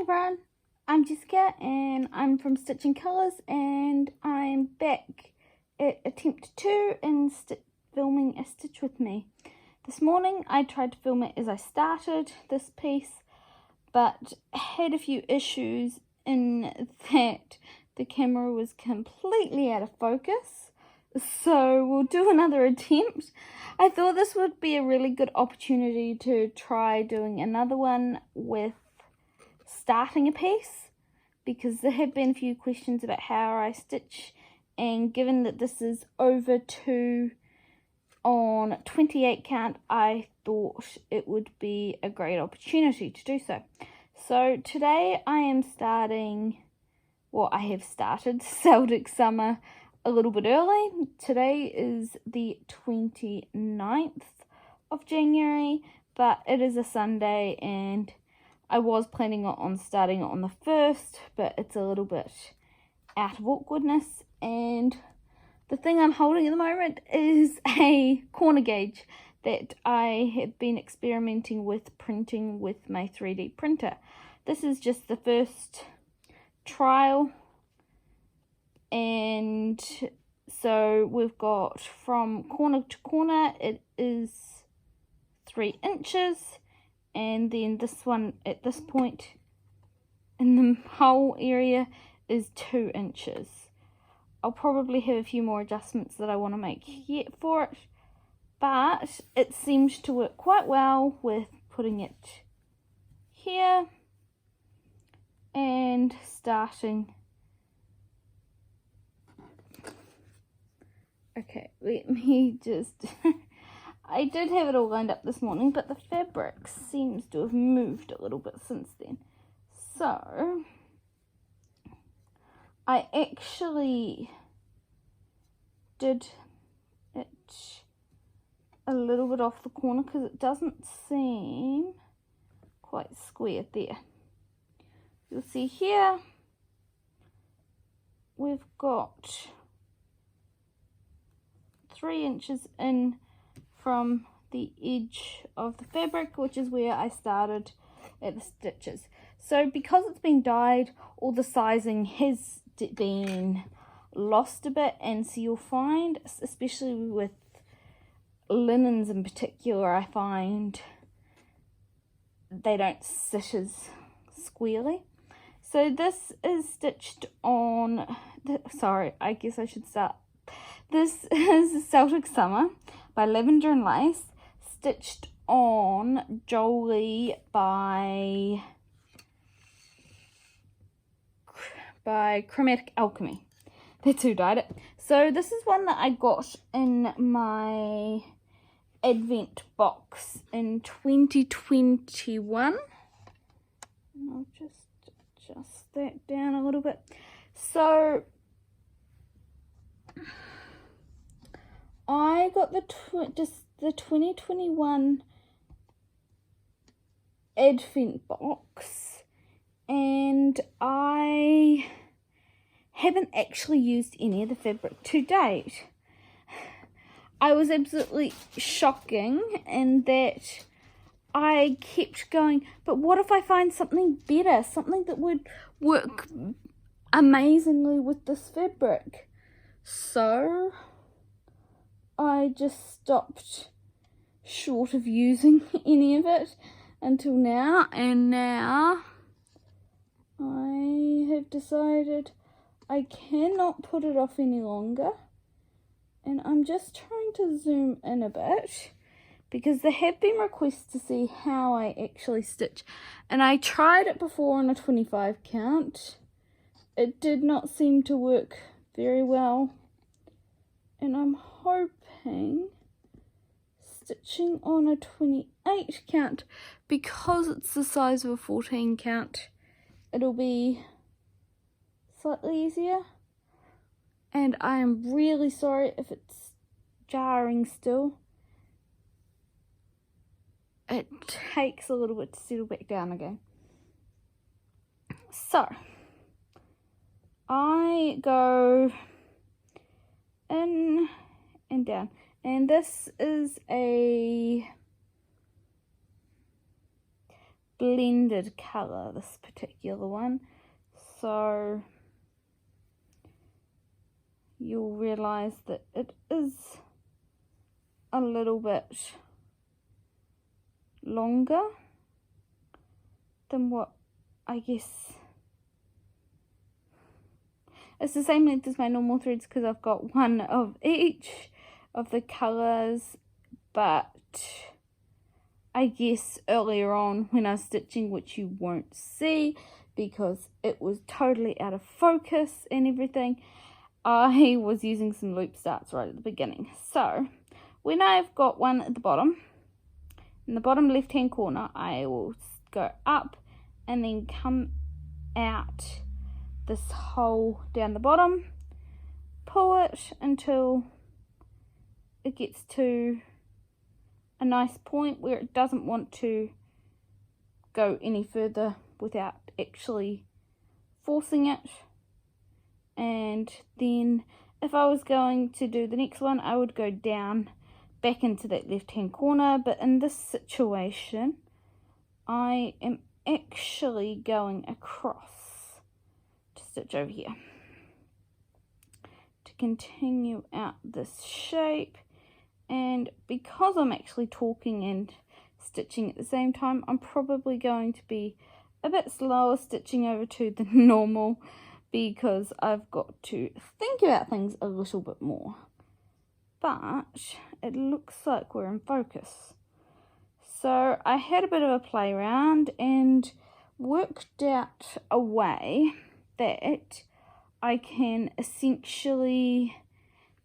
everyone, I'm Jessica and I'm from Stitching Colours, and I'm back at attempt 2 in filming a stitch with me. This morning I tried to film it as I started this piece, but had a few issues in that the camera was completely out of focus, so we'll do another attempt. I thought this would be a really good opportunity to try doing another one with starting a piece, because there have been a few questions about how I stitch, and given that this is over 2 on 28 count, I thought it would be a great opportunity to do so. So today I am starting, well, I have started Celtic Summer a little bit early. Today is the 29th of January, but it is a Sunday and I was planning on starting it on the 1st, but it's a little bit out of awkwardness, and the thing I'm holding at the moment is a corner gauge that I have been experimenting with printing with my 3D printer. This is just the first trial, and so we've got from corner to corner, it is 3 inches. And then this one at this point in the whole area is 2 inches. I'll probably have a few more adjustments that I want to make yet for it, but it seems to work quite well with putting it here and starting. Okay, let me just I did have it all lined up this morning, but the fabric seems to have moved a little bit since then. So I actually did it a little bit off the corner because it doesn't seem quite square there. You'll see here we've got 3 inches in from the edge of the fabric, which is where I started at the stitches. So because it's been dyed, all the sizing has been lost a bit, and so you'll find, especially with linens in particular, I find they don't sit as squarely. So this is stitched on, sorry, I guess I should start. This is Celtic Summer by Lavender and Lace, stitched on Joli by Chromatic Alchemy. That's who dyed it. So this is one that I got in my Advent box in 2021. I'll just adjust that down a little bit. So I got the 2021 Advent box, and I haven't actually used any of the fabric to date. I was absolutely shocking in that I kept going, but what if I find something better, something that would work amazingly with this fabric? So I just stopped short of using any of it until now, and now I have decided I cannot put it off any longer, and I'm just trying to zoom in a bit because there have been requests to see how I actually stitch, and I tried it before on a 25 count. It did not seem to work very well, and I'm hoping stitching on a 28 count, because it's the size of a 14 count, it'll be slightly easier. And I am really sorry if it's jarring still. It takes a little bit to settle back down again. So I go in and down, and this is a blended colour, this particular one, so you'll realise that it is a little bit longer than what I guess. It's the same length as my normal threads because I've got one of each of the colours, but I guess earlier on when I was stitching, which you won't see because it was totally out of focus and everything, I was using some loop starts right at the beginning. So when I've got one at the bottom, in the bottom left hand corner, I will go up and then come out this hole down the bottom, pull it until it gets to a nice point where it doesn't want to go any further without actually forcing it. And then if I was going to do the next one, I would go down back into that left hand corner, but in this situation I am actually going across to stitch over here to continue out this shape. And because I'm actually talking and stitching at the same time, I'm probably going to be a bit slower stitching over two than normal because I've got to think about things a little bit more. But it looks like we're in focus. So I had a bit of a play around and worked out a way that I can essentially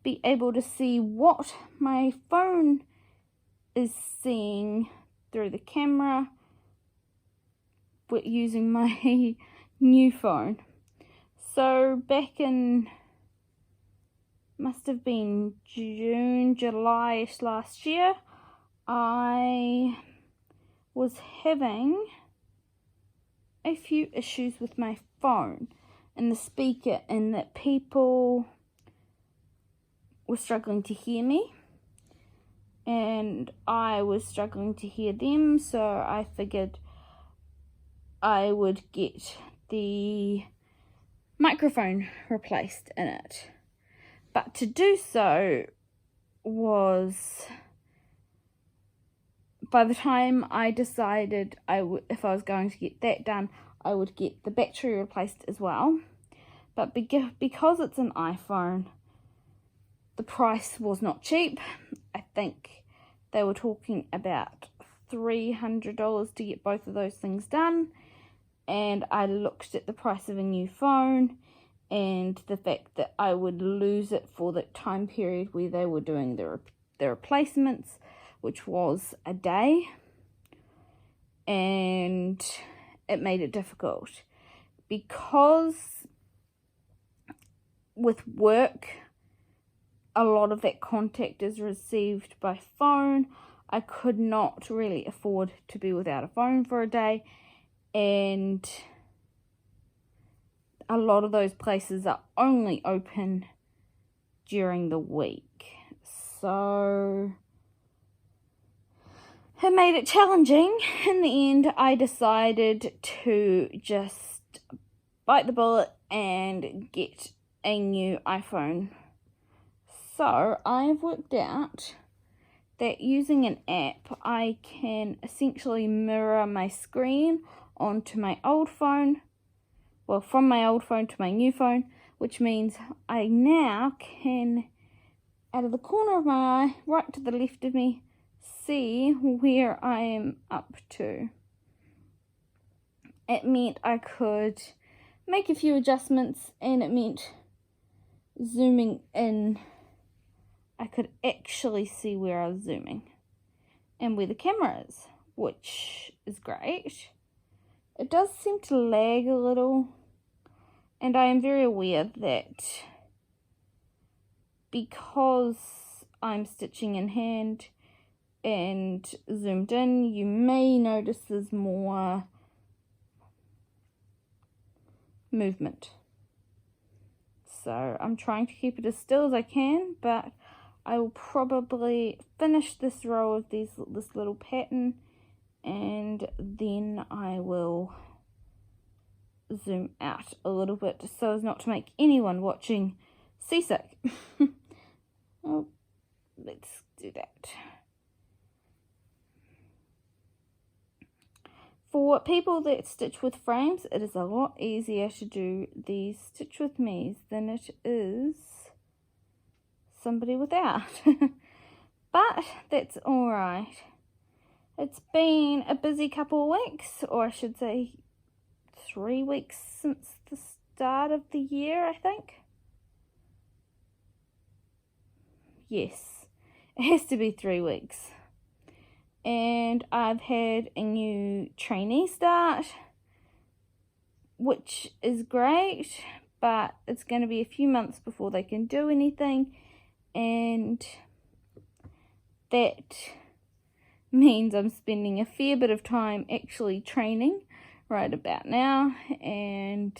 be able to see what my phone is seeing through the camera using my new phone. So back in, must have been June, July-ish last year, I was having a few issues with my phone and the speaker, and that people were struggling to hear me and I was struggling to hear them, so I figured I would get the microphone replaced in it. But to do so was, by the time I decided if I was going to get that done, I would get the battery replaced as well. But because it's an iPhone, the price was not cheap. I think they were talking about $300 to get both of those things done. And I looked at the price of a new phone and the fact that I would lose it for the time period where they were doing the replacements, which was a day. And it made it difficult. Because with work, a lot of that contact is received by phone. I could not really afford to be without a phone for a day, and a lot of those places are only open during the week, so it made it challenging. In the end, I decided to just bite the bullet and get a new iPhone. So I've worked out that using an app, I can essentially mirror my screen onto my old phone, well, from my old phone to my new phone, which means I now can, out of the corner of my eye, right to the left of me, see where I am up to. It meant I could make a few adjustments, and it meant zooming in, I could actually see where I was zooming and where the camera is, which is great. It does seem to lag a little, and I am very aware that because I'm stitching in hand and zoomed in, you may notice there's more movement. So I'm trying to keep it as still as I can, but I will probably finish this row of this little pattern and then I will zoom out a little bit so as not to make anyone watching seasick. Oh, let's do that. For people that stitch with frames, it is a lot easier to do these stitch with me's than it is somebody without. But that's alright. It's been a busy couple of weeks, or I should say 3 weeks since the start of the year, I think. Yes, it has to be 3 weeks. And I've had a new trainee start, which is great, but it's going to be a few months before they can do anything, and that means I'm spending a fair bit of time actually training right about now, and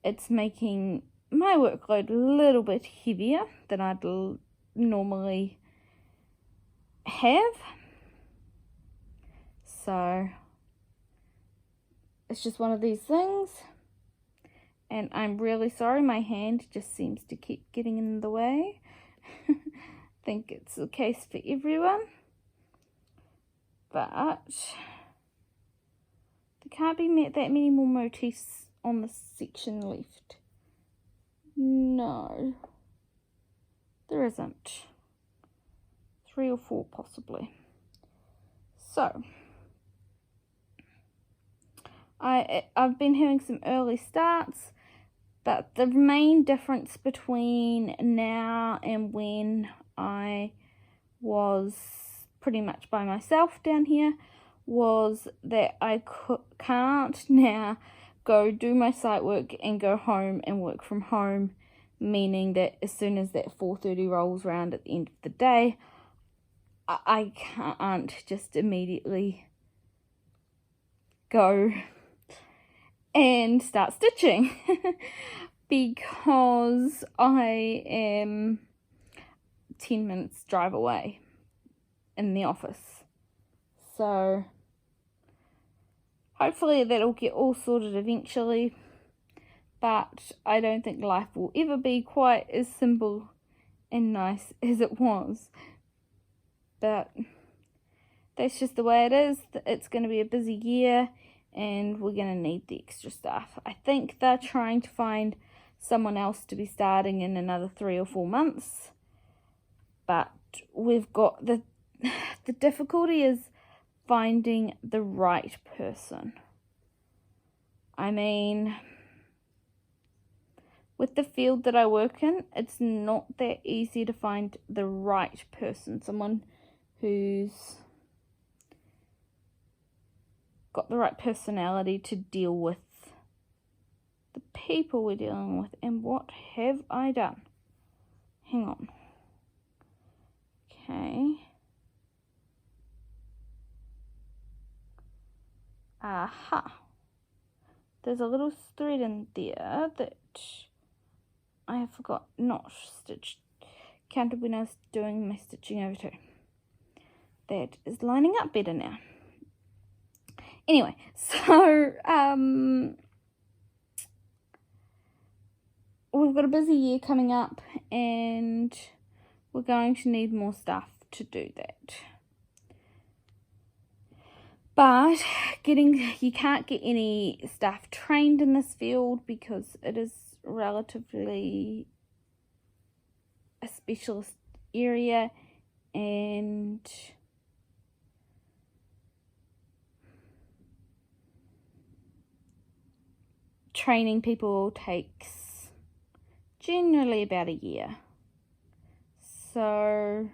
it's making my workload a little bit heavier than I'd normally have. So it's just one of these things, and I'm really sorry, my hand just seems to keep getting in the way. I think it's the case for everyone, but there can't be that many more motifs on this section left. No, there isn't. 3 or 4 possibly. So I've been having some early starts, but the main difference between now and when I was pretty much by myself down here was that I can't now go do my site work and go home and work from home, meaning that as soon as that 4:30 rolls around at the end of the day, I can't just immediately go and start stitching because I am 10 minutes drive away in the office. So hopefully that'll get all sorted eventually, but I don't think life will ever be quite as simple and nice as it was. But that's just the way it is. It's going to be a busy year, and we're going to need the extra staff. I think they're trying to find someone else to be starting in another 3 or 4 months, but we've got the difficulty is finding the right person. I mean, with the field that I work in, it's not that easy to find the right person, someone who's got the right personality to deal with the people we're dealing with. And what have I done? Hang on. Okay. Aha. There's a little thread in there that I have forgot not stitched. Counted when I was doing my stitching over too. That is lining up better now. Anyway, so we've got a busy year coming up, and we're going to need more staff to do that. But you can't get any staff trained in this field because it is relatively a specialist area, and training people takes generally about a year. So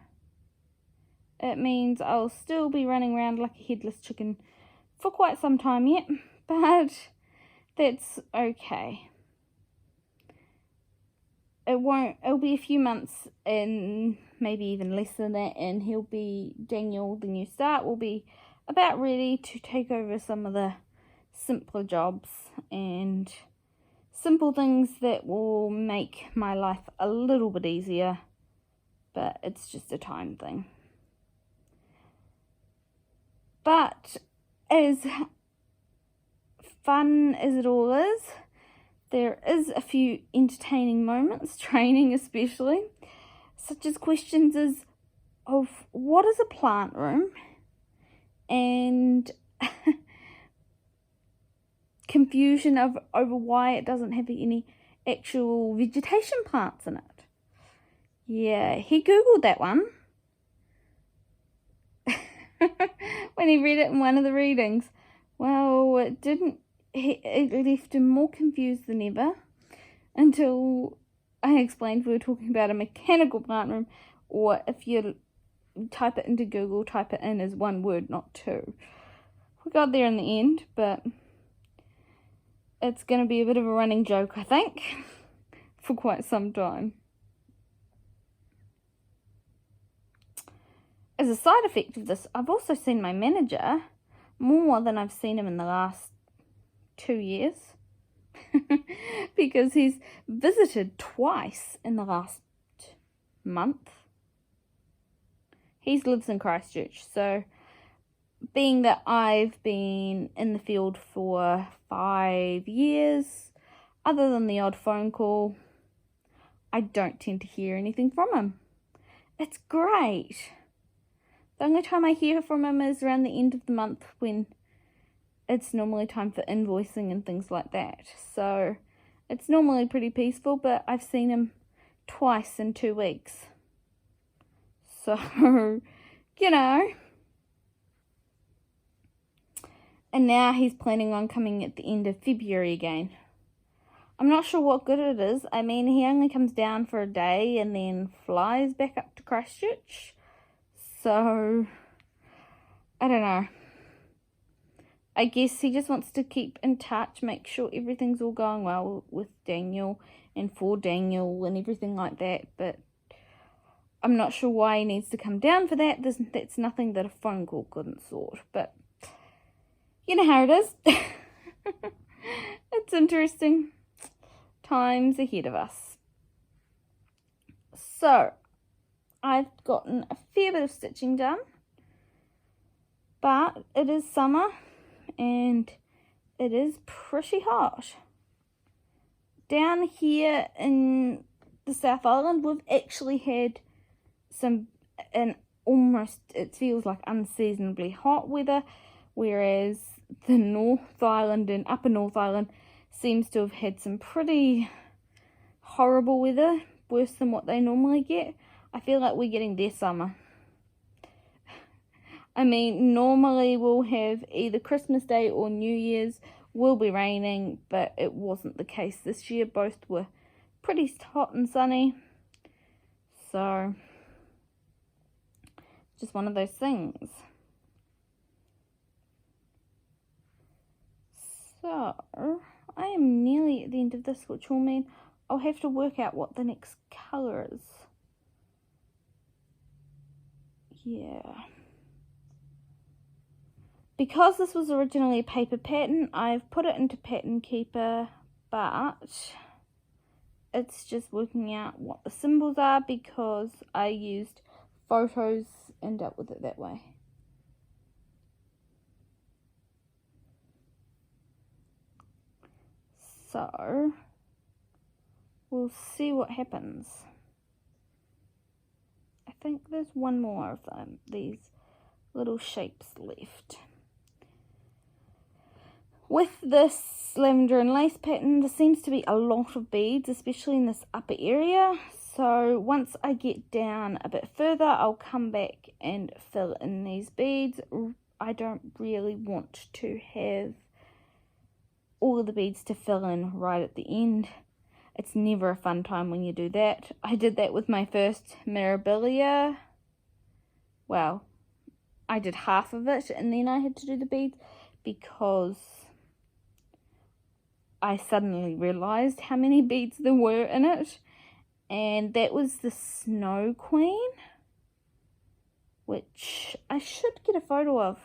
it means I'll still be running around like a headless chicken for quite some time yet, but that's okay. It'll be a few months, and maybe even less than that, and Daniel, the new start, will be about ready to take over some of the simpler jobs and simple things that will make my life a little bit easier, but it's just a time thing. But as fun as it all is, there is a few entertaining moments, training especially, such as questions of what is a plant room, and confusion over why it doesn't have any actual vegetation plants in it. Yeah, he Googled that one when he read it in one of the readings. Well, it didn't. It left him more confused than ever until I explained we were talking about a mechanical plant room, or if you type it into Google, type it in as one word, not two. We got there in the end, but it's going to be a bit of a running joke, I think, for quite some time. As a side effect of this, I've also seen my manager more than I've seen him in the last 2 years because he's visited twice in the last month. He lives in Christchurch, so being that I've been in the field for 5 years, other than the odd phone call, I don't tend to hear anything from him. It's great. The only time I hear from him is around the end of the month when it's normally time for invoicing and things like that. So it's normally pretty peaceful, but I've seen him twice in 2 weeks. So, you know. And now he's planning on coming at the end of February again. I'm not sure what good it is. I mean, he only comes down for a day and then flies back up to Christchurch. So, I don't know. I guess he just wants to keep in touch, make sure everything's all going well with Daniel and for Daniel and everything like that. But I'm not sure why he needs to come down for that. That's nothing that a phone call couldn't sort. But you know how it is. It's interesting. Times ahead of us. So, I've gotten a fair bit of stitching done. But it is summer. And it is pretty hot. Down here in the South Island, we've actually had it feels like unseasonably hot weather, whereas the North Island and Upper North Island seems to have had some pretty horrible weather, worse than what they normally get. I feel like we're getting their summer. I mean, normally we'll have either Christmas Day or New Year's will be raining, but it wasn't the case this year. Both were pretty hot and sunny. So, just one of those things. So, I am nearly at the end of this, which will mean I'll have to work out what the next colour is. Yeah. Because this was originally a paper pattern, I've put it into Pattern Keeper, but it's just working out what the symbols are because I used photos and dealt with it that way. So, we'll see what happens. I think there's one more of them, these little shapes left. With this lavender and lace pattern, there seems to be a lot of beads, especially in this upper area. So once I get down a bit further, I'll come back and fill in these beads. I don't really want to have all of the beads to fill in right at the end. It's never a fun time when you do that. I did that with my first Mirabilia. Well, I did half of it and then I had to do the beads because I suddenly realised how many beads there were in it. And that was the Snow Queen, which I should get a photo of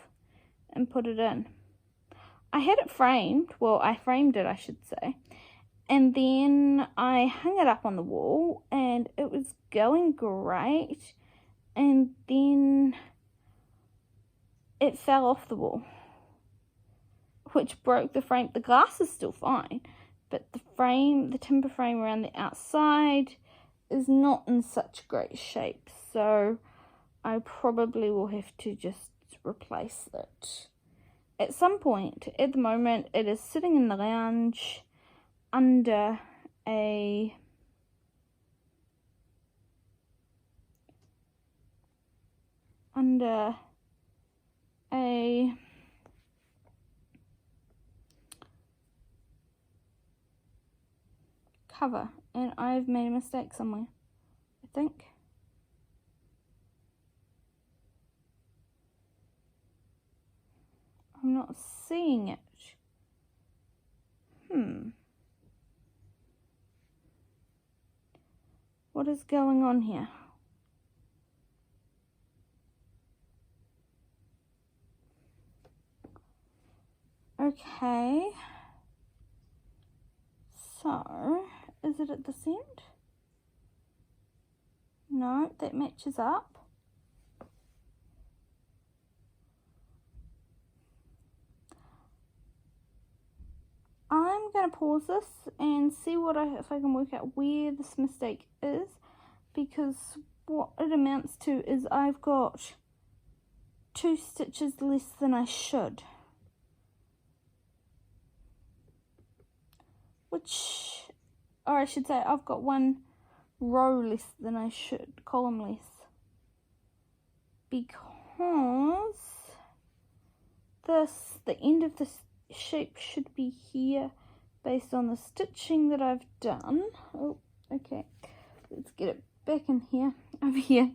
and put it in. I had it framed. Well, I framed it, I should say. And then I hung it up on the wall and it was going great. And then it fell off the wall, which broke the frame. The glass is still fine, but the timber frame around the outside is not in such great shape, so I probably will have to just replace it at some point. At the moment, it is sitting in the lounge under a cover, and I've made a mistake somewhere, I think. I'm not seeing it. What is going on here? Okay. So, is it at this end? No, that matches up. I'm going to pause this and see if I can work out where this mistake is, because what it amounts to is I've got 2 stitches less than I should. Or I should say I've got 1 row less than I should, column less. Because the end of this shape should be here based on the stitching that I've done. Oh, okay. Let's get it back in here, over here.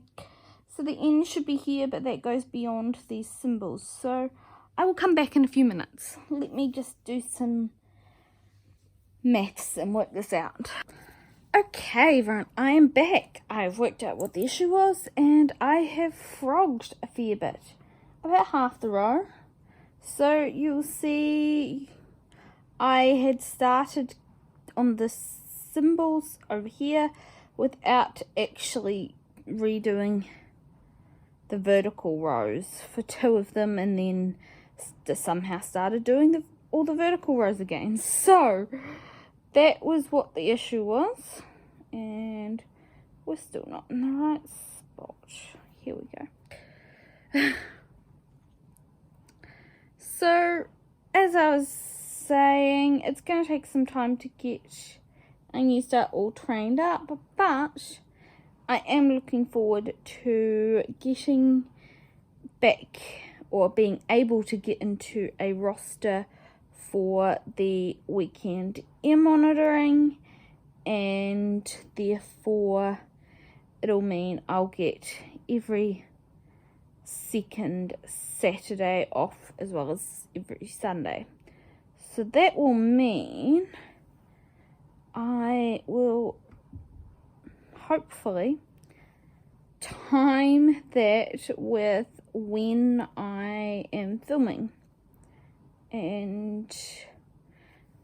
So the end should be here, but that goes beyond these symbols. So I will come back in a few minutes. Let me just do some maths and work this out. Okay, everyone, I am back. I've worked out what the issue was, and I have frogged a fair bit. About half the row. So you'll see I had started on the symbols over here without actually redoing the vertical rows for 2 of them, and then somehow started doing all the vertical rows again. So that was what the issue was, and we're still not in the right spot. Here we go. So, as I was saying, it's going to take some time to get a new start all trained up, but I am looking forward to getting back, or being able to get into a roster for the weekend ear monitoring, and therefore it'll mean I'll get every second Saturday off as well as every Sunday. So that will mean I will hopefully time that with when I am filming and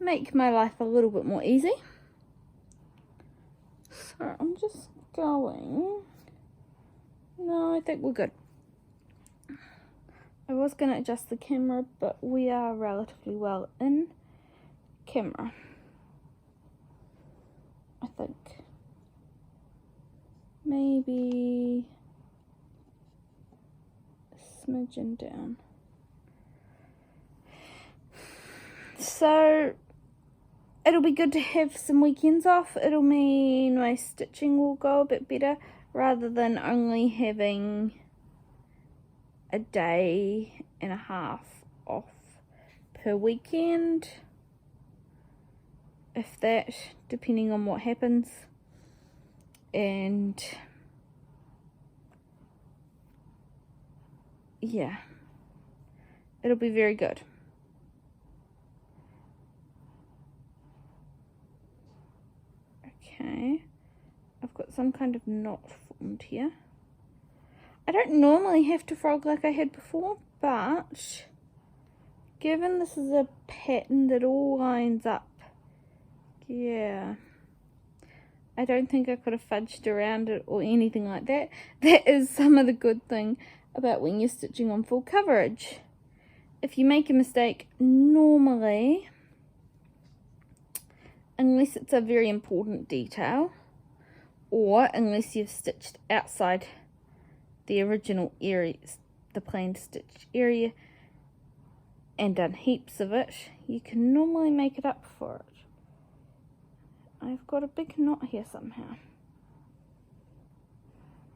make my life a little bit more easy. So I'm just going. No, I think we're good. I was going to adjust the camera, but we are relatively well in camera, I think. Maybe a smidgen down. So it'll be good to have some weekends off. It'll mean my stitching will go a bit better, rather than only having a day and a half off per weekend, if that, depending on what happens. And yeah, it'll be very good. Okay, I've got some kind of knot formed here. I don't normally have to frog like I had before, but given this is a pattern that all lines up, yeah, I don't think I could have fudged around it or anything like that. That is some of the good thing about when you're stitching on full coverage. If you make a mistake, normally, unless it's a very important detail, or unless you've stitched outside the original area, the planned stitch area, and done heaps of it, you can normally make it up for it. I've got a big knot here somehow.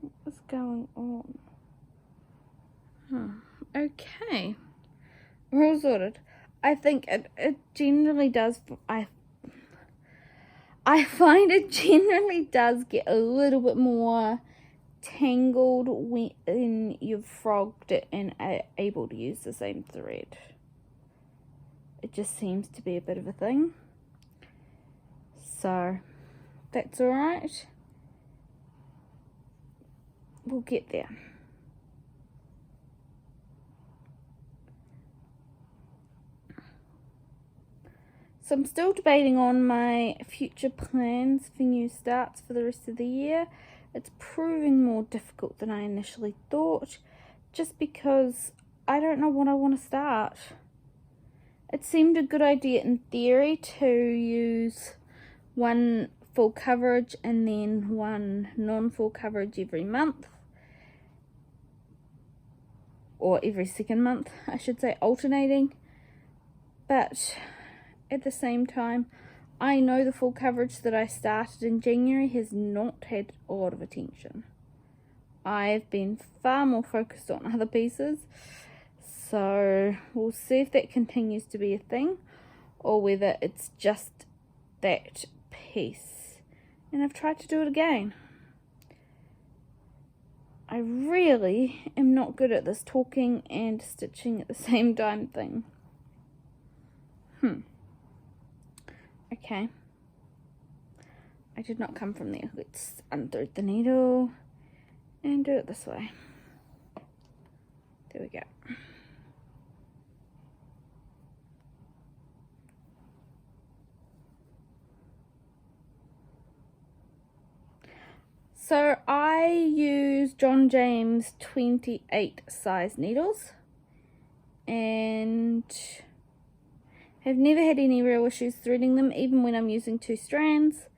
What is going on? Okay. We're all sorted. I think it generally does, I find it generally does get a little bit more tangled when you've frogged it and are able to use the same thread. It just seems to be a bit of a thing. So, that's alright. We'll get there. So I'm still debating on my future plans for new starts for the rest of the year. It's proving more difficult than I initially thought, just because I don't know what I want to start. It seemed a good idea in theory to use one full coverage and then one non-full coverage every month, or every second month, I should say, alternating. But at the same time, I know the full coverage that I started in January has not had a lot of attention. I've been far more focused on other pieces, so we'll see if that continues to be a thing or whether it's just that piece. And I've tried to do it again. I really am not good at this talking and stitching at the same time thing. Okay. I did not come from there. Let's unthread the needle and do it this way. There we go. So I use John James 28 size needles and have never had any real issues threading them, even when I'm using 2 strands.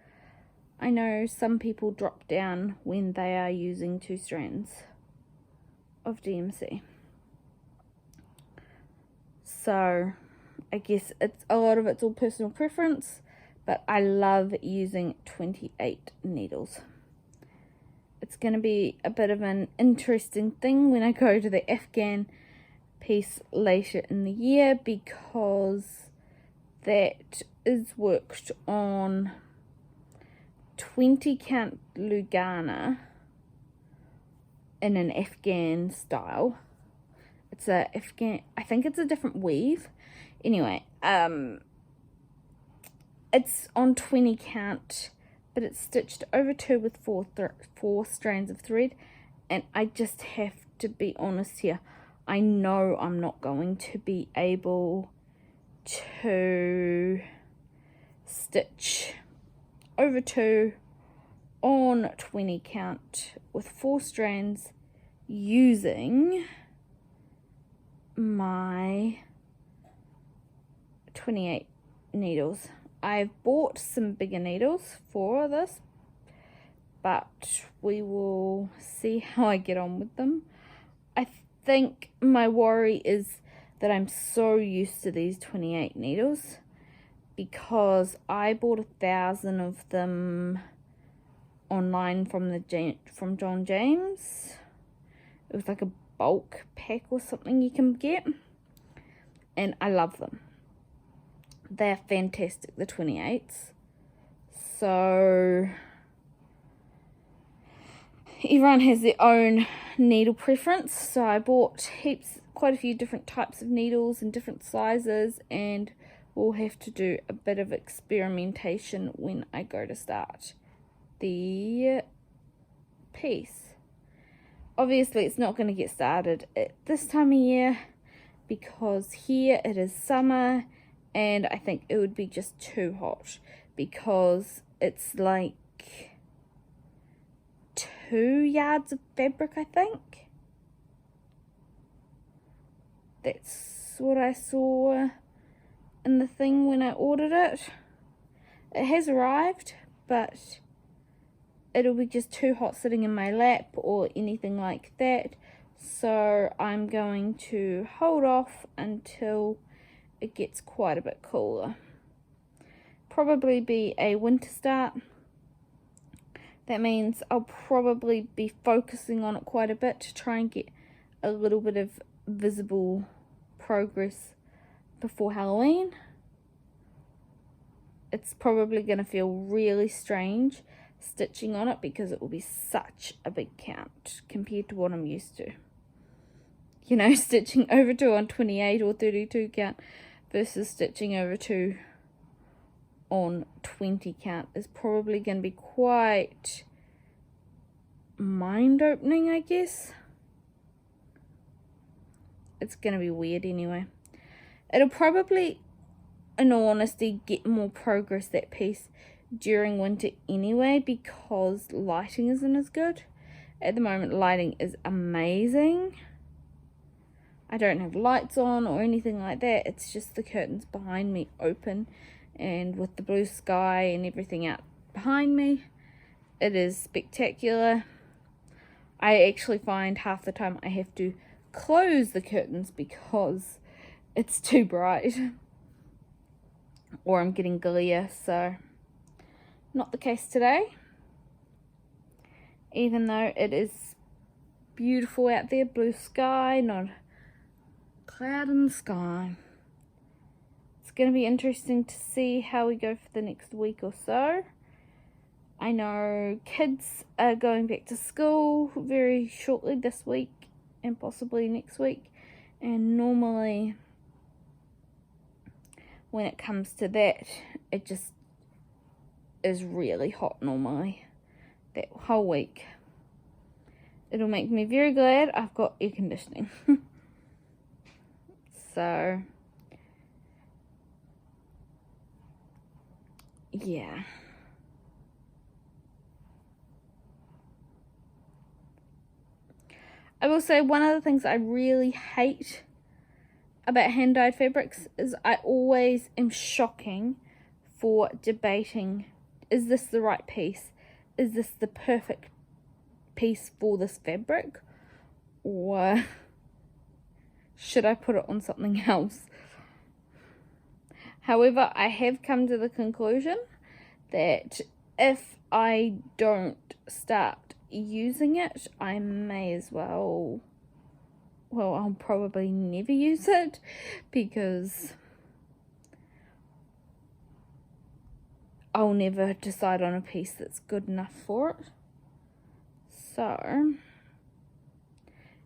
I know some people drop down when they are using 2 strands of DMC. So I guess a lot of it's all personal preference, but I love using 28 needles. It's going to be a bit of an interesting thing when I go to the Afghan piece later in the year, because that is worked on 20 count Lugana in an Afghan style. It's a Afghan, I think it's a different weave. Anyway, it's on 20 count, but it's stitched over 2 with 4 strands of thread, and I just have to be honest here. I know I'm not going to be able to stitch over 2 on 20 count with 4 strands using my 28 needles. I've bought some bigger needles for this, but we will see how I get on with them. I think my worry is that I'm so used to these 28 needles, because I bought 1,000 of them online from John James. It was like a bulk pack or something you can get, and I love them. They're fantastic, the 28s. So everyone has their own needle preference. So I bought quite a few different types of needles and different sizes, and we'll have to do a bit of experimentation when I go to start the piece. Obviously it's not going to get started at this time of year, because here it is summer, and I think it would be just too hot, because it's like 2 yards of fabric, I think. That's what I saw in the thing when I ordered it. It has arrived, but it'll be just too hot sitting in my lap or anything like that. So I'm going to hold off until it gets quite a bit cooler. Probably be a winter start. That means I'll probably be focusing on it quite a bit to try and get a little bit of visible progress before Halloween. It's probably going to feel really strange stitching on it because it will be such a big count compared to what I'm used to. You know, stitching over 2 on 28 or 32 count versus stitching over 2 on 20 count is probably going to be quite mind-opening, I guess. It's going to be weird anyway. It'll probably, in all honesty, get more progress, that piece, during winter anyway, because lighting isn't as good. At the moment, lighting is amazing. I don't have lights on or anything like that. It's just the curtains behind me open, and with the blue sky and everything out behind me, it is spectacular. I actually find half the time I have to close the curtains because it's too bright, or I'm getting glare. So not the case today, even though it is beautiful out there, blue sky, not a cloud in the sky. It's going to be interesting to see how we go for the next week or so. I know kids are going back to school very shortly this week and possibly next week, and normally when it comes to that, it just is really hot normally that whole week. It'll make me very glad I've got air conditioning. So yeah. I will say one of the things I really hate about hand-dyed fabrics is I always am shocking for debating, is this the right piece? Is this the perfect piece for this fabric? Or should I put it on something else? However, I have come to the conclusion that if I don't start using it, I may as well, I'll probably never use it, because I'll never decide on a piece that's good enough for it. So,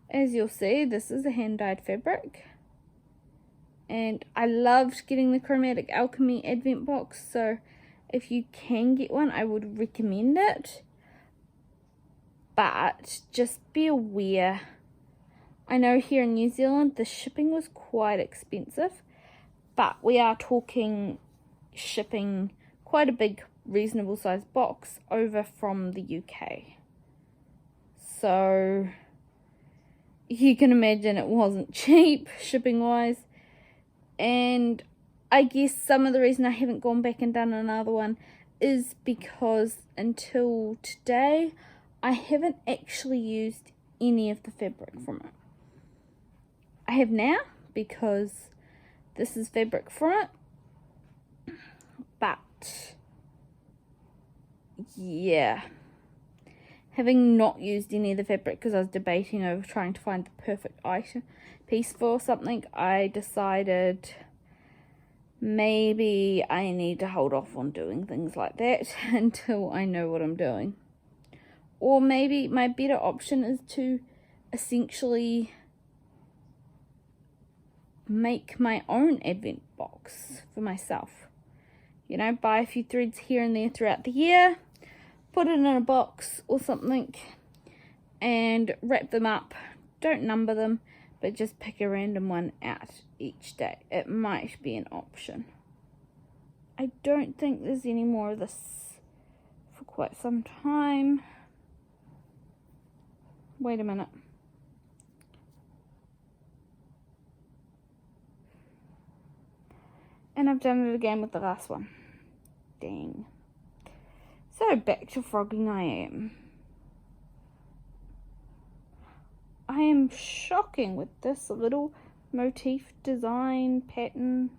as you'll see, this is a hand-dyed fabric, and I loved getting the Chromatic Alchemy Advent box, so if you can get one, I would recommend it. But just be aware, I know here in New Zealand the shipping was quite expensive, but we are talking shipping quite a big reasonable sized box over from the UK. So you can imagine it wasn't cheap shipping wise, and I guess some of the reason I haven't gone back and done another one is because until today I haven't actually used any of the fabric from it. I have now, because this is fabric from it, but yeah, having not used any of the fabric because I was debating over trying to find the perfect piece for something, I decided maybe I need to hold off on doing things like that until I know what I'm doing. Or maybe my better option is to essentially make my own advent box for myself. You know, buy a few threads here and there throughout the year, put it in a box or something, and wrap them up. Don't number them, but just pick a random one out each day. It might be an option. I don't think there's any more of this for quite some time. Wait a minute. And I've done it again with the last one. Dang. So back to frogging I am. I am shocking with this little motif design pattern.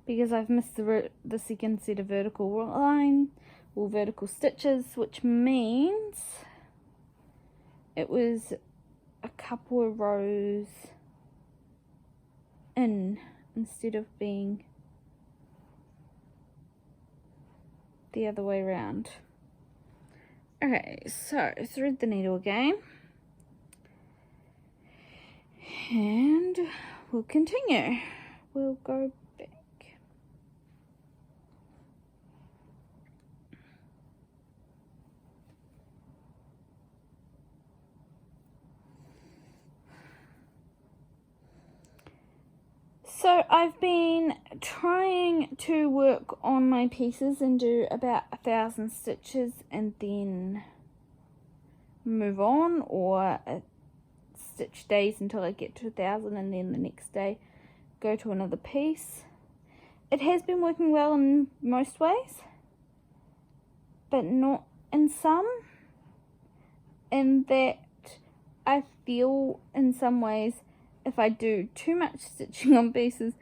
Because I've missed the second set of vertical line or vertical stitches, which means it was a couple of rows in instead of being the other way around. Okay, so thread the needle again and we'll continue. We'll go back. So I've been trying to work on my pieces and do about 1,000 stitches and then move on, or stitch days until I get to 1,000 and then the next day go to another piece. It has been working well in most ways, but not in some, in that I feel in some ways if I do too much stitching on pieces,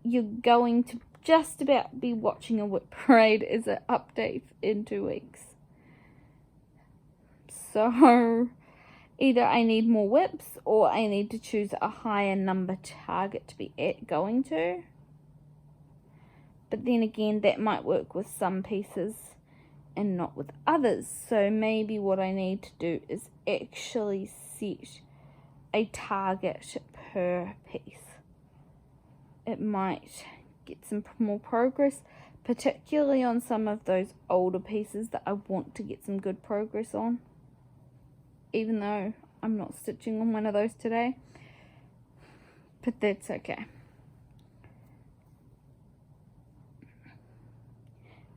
you're going to just about be watching a whip parade as an update in 2 weeks. So either I need more whips or I need to choose a higher number target to be going to. But then again, that might work with some pieces and not with others. So maybe what I need to do is actually set a target per piece. It might get some more progress, particularly on some of those older pieces that I want to get some good progress on, even though I'm not stitching on one of those today, but that's okay.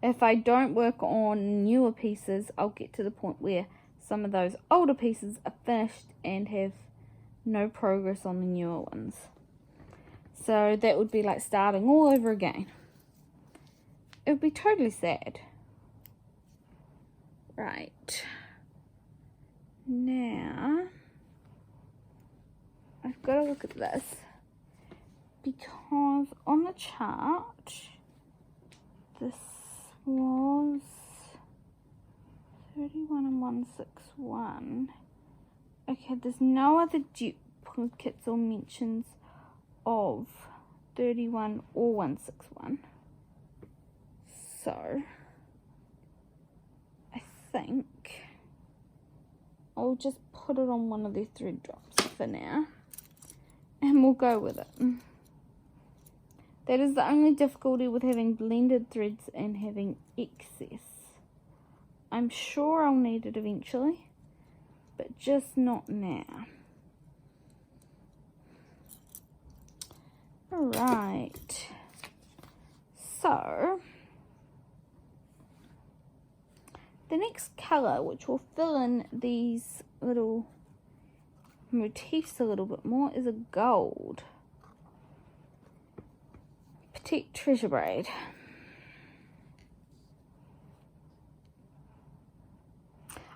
If I don't work on newer pieces, I'll get to the point where some of those older pieces are finished and have no progress on the newer ones. So that would be like starting all over again. It would be totally sad. Right. Now, I've got to look at this, because on the chart, this was 31 and 161. Okay, there's no other duplicates or mentions of 31 or 161. So, I think I'll just put it on one of these thread drops for now, and we'll go with it. That is the only difficulty with having blended threads and having excess. I'm sure I'll need it eventually, but just not now. Alright, so the next colour, which will fill in these little motifs a little bit more, is a gold. Petite Treasure Braid.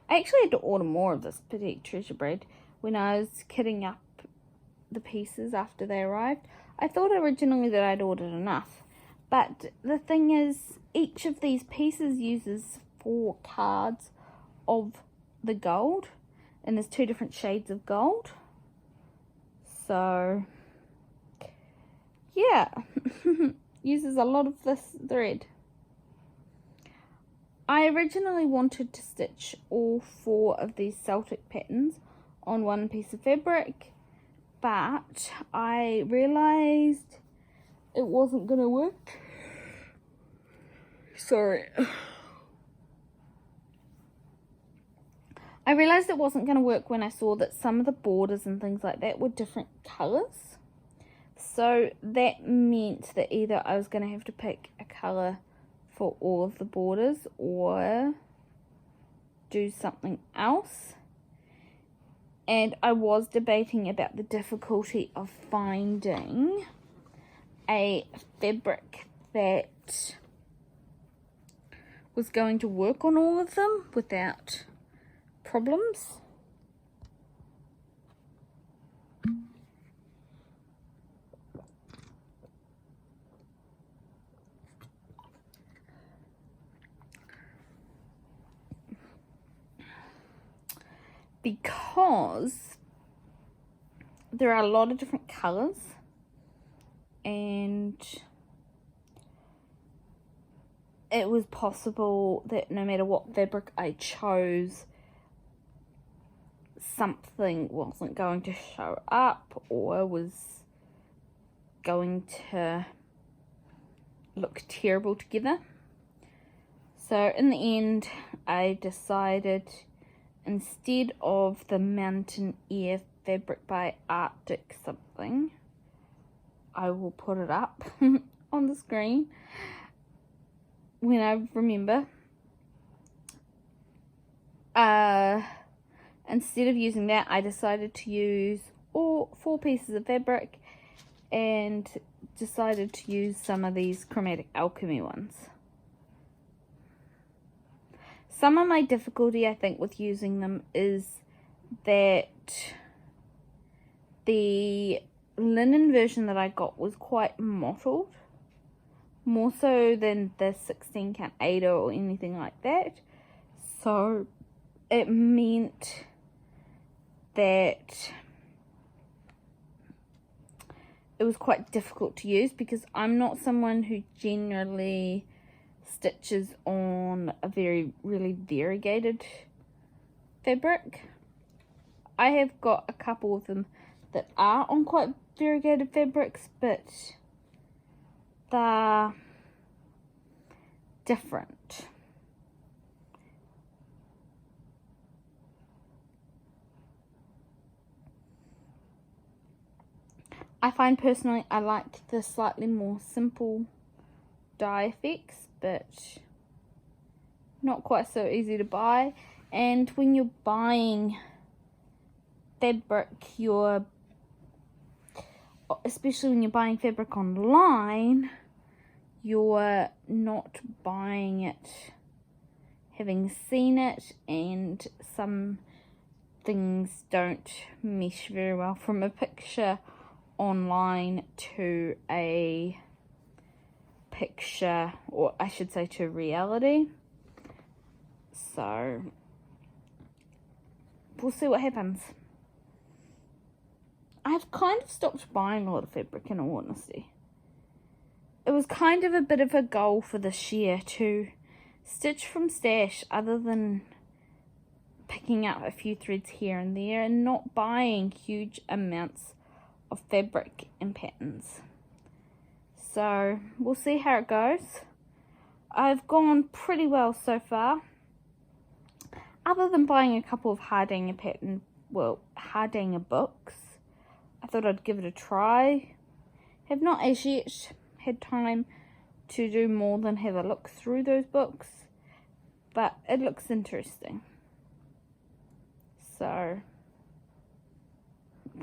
I actually had to order more of this Petite Treasure Braid when I was kitting up the pieces after they arrived. I thought originally that I'd ordered enough, but the thing is, each of these pieces uses 4 cards of the gold, and there's 2 different shades of gold. So yeah, uses a lot of this thread. I originally wanted to stitch all 4 of these Celtic patterns on one piece of fabric, but I realised it wasn't going to work. Sorry. I realised it wasn't going to work when I saw that some of the borders and things like that were different colours. So that meant that either I was going to have to pick a colour for all of the borders or do something else. And I was debating about the difficulty of finding a fabric that was going to work on all of them without problems. Because there are a lot of different colours, and it was possible that no matter what fabric I chose, something wasn't going to show up or was going to look terrible together. So in the end, I decided, instead of the Mountain Air fabric by Arctic something, I will put it up on the screen when I remember. Instead of using that, I decided to use all 4 pieces of fabric and decided to use some of these chromatic alchemy ones. Some of my difficulty, I think, with using them is that the linen version that I got was quite mottled, more so than the 16 count Ada or anything like that. So it meant that it was quite difficult to use, because I'm not someone who generally stitches on a really variegated fabric. I have got a couple of them that are on quite variegated fabrics, but they're different. I find personally I like the slightly more simple dye effects, but not quite so easy to buy. And when you're buying fabric, especially when you're buying fabric online, you're not buying it having seen it, and some things don't mesh very well from a picture online to a picture, or I should say to reality. So we'll see what happens. I've kind of stopped buying a lot of fabric, in all honesty. It was kind of a bit of a goal for this year to stitch from stash, other than picking up a few threads here and there, and not buying huge amounts of fabric and patterns. So we'll see how it goes. I've gone pretty well so far, other than buying a couple of Hardanger books. I thought I'd give it a try. Have not as yet had time to do more than have a look through those books, but it looks interesting. So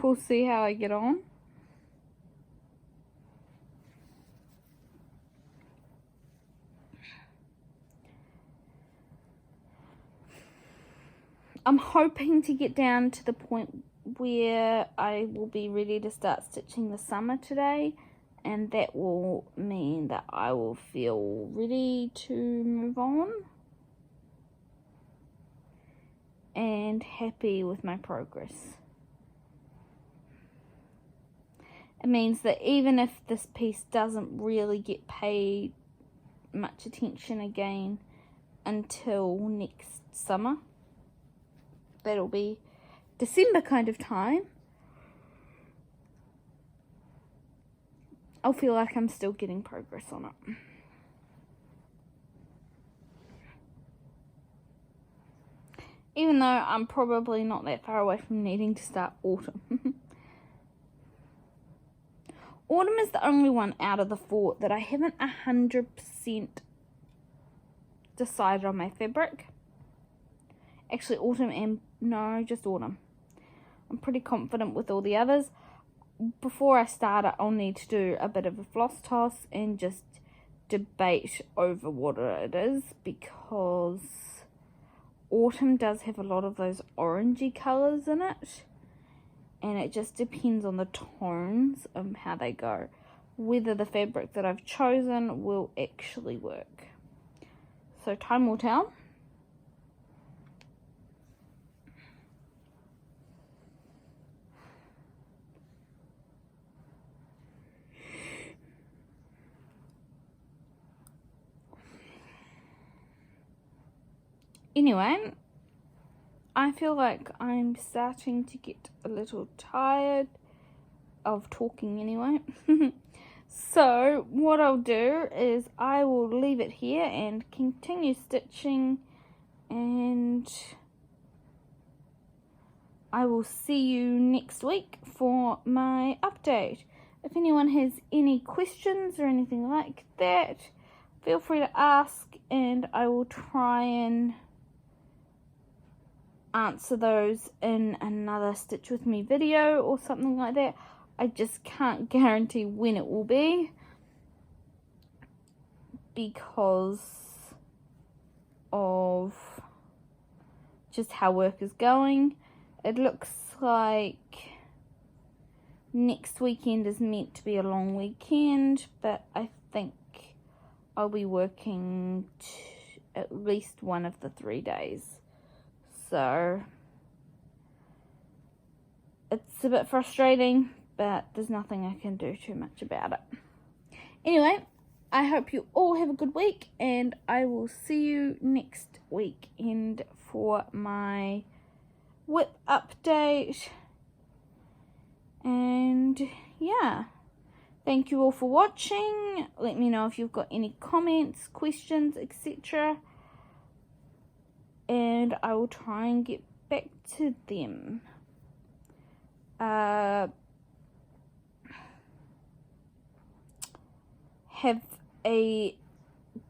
we'll see how I get on. I'm hoping to get down to the point where I will be ready to start stitching the summer today, and that will mean that I will feel ready to move on and happy with my progress. It means that even if this piece doesn't really get paid much attention again until next summer, that'll be December kind of time, I'll feel like I'm still getting progress on it. Even though I'm probably not that far away from needing to start autumn. Autumn is the only one out of the 4 that I haven't 100% decided on my fabric. Actually, autumn and no, just autumn. I'm pretty confident with all the others. Before I start it, I'll need to do a bit of a floss toss and just debate over what it is, because autumn does have a lot of those orangey colours in it, and it just depends on the tones of how they go, whether the fabric that I've chosen will actually work. So time will tell. Anyway, I feel like I'm starting to get a little tired of talking anyway. So what I'll do is I will leave it here and continue stitching, and I will see you next week for my update. If anyone has any questions or anything like that, feel free to ask, and I will try and answer those in another Stitch With Me video or something like that. I just can't guarantee when it will be, because of just how work is going. It looks like next weekend is meant to be a long weekend, but I think I'll be working at least one of the 3 days. So it's a bit frustrating, but there's nothing I can do too much about it. Anyway, I hope you all have a good week, and I will see you next weekend for my whip update. And yeah, thank you all for watching. Let me know if you've got any comments, questions, etc., and I will try and get back to them. Have a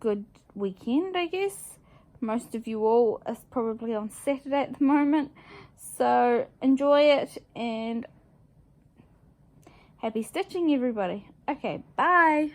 good weekend, I guess. Most of you all is probably on Saturday at the moment, so enjoy it, and happy stitching, everybody. Okay, bye.